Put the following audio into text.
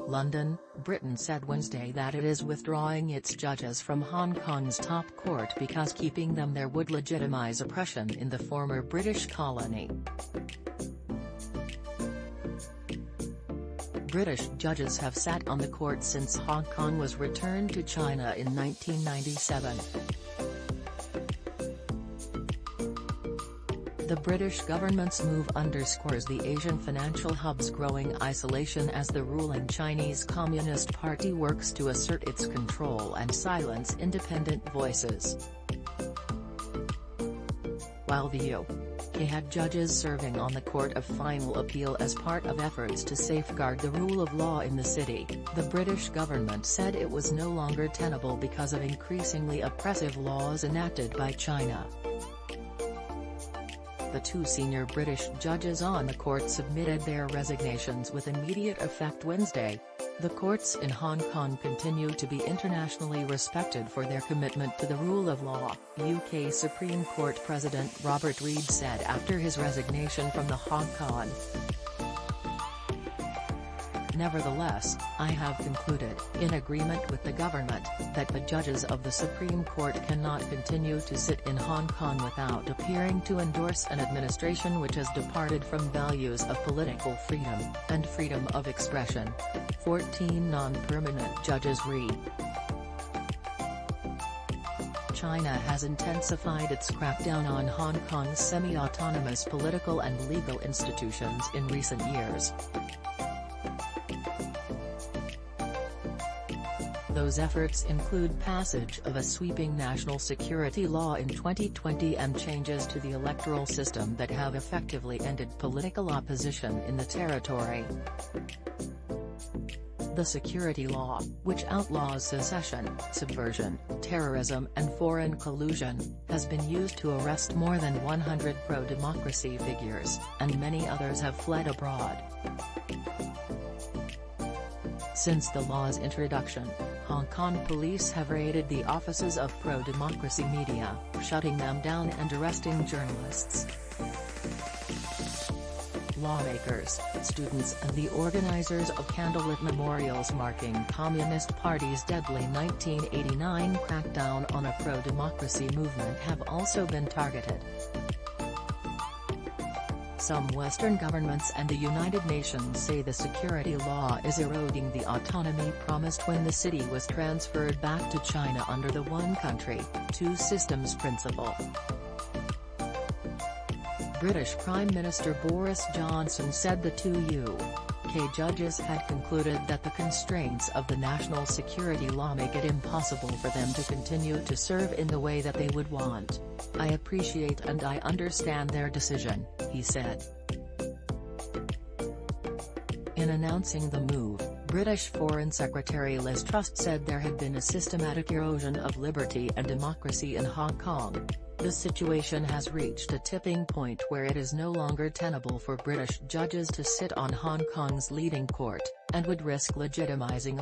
London, Britain said Wednesday that it is withdrawing its judges from Hong Kong's top court because keeping them there would legitimize oppression in the former British colony. British judges have sat on the court since Hong Kong was returned to China in 1997. The British government's move underscores the Asian financial hub's growing isolation as the ruling Chinese Communist Party works to assert its control and silence independent voices. While the UK had judges serving on the Court of Final Appeal as part of efforts to safeguard the rule of law in the city, the British government said it was no longer tenable because of increasingly oppressive laws enacted by China. The two senior British judges on the court submitted their resignations with immediate effect Wednesday. The courts in Hong Kong continue to be internationally respected for their commitment to the rule of law, UK Supreme Court President Robert Reid said after his resignation from the Hong Kong. Nevertheless, I have concluded, in agreement with the government, that the judges of the Supreme Court cannot continue to sit in Hong Kong without appearing to endorse an administration which has departed from values of political freedom and freedom of expression. 14 non-permanent judges read. China has intensified its crackdown on Hong Kong's semi-autonomous political and legal institutions in recent years. Those efforts include passage of a sweeping national security law in 2020 and changes to the electoral system that have effectively ended political opposition in the territory. The security law, which outlaws secession, subversion, terrorism and foreign collusion, has been used to arrest more than 100 pro-democracy figures, and many others have fled abroad. Since the law's introduction, Hong Kong police have raided the offices of pro-democracy media, shutting them down and arresting journalists. Lawmakers, students and the organizers of candlelit memorials marking Communist Party's deadly 1989 crackdown on a pro-democracy movement have also been targeted. Some Western governments and the United Nations say the security law is eroding the autonomy promised when the city was transferred back to China under the one country, two systems principle. British Prime Minister Boris Johnson said the two UK judges had concluded that the constraints of the national security law make it impossible for them to continue to serve in the way that they would want. I appreciate and I understand their decision, he said. In announcing the move, British Foreign Secretary Liz Truss said there had been a systematic erosion of liberty and democracy in Hong Kong. The situation has reached a tipping point where it is no longer tenable for British judges to sit on Hong Kong's leading court, and would risk legitimizing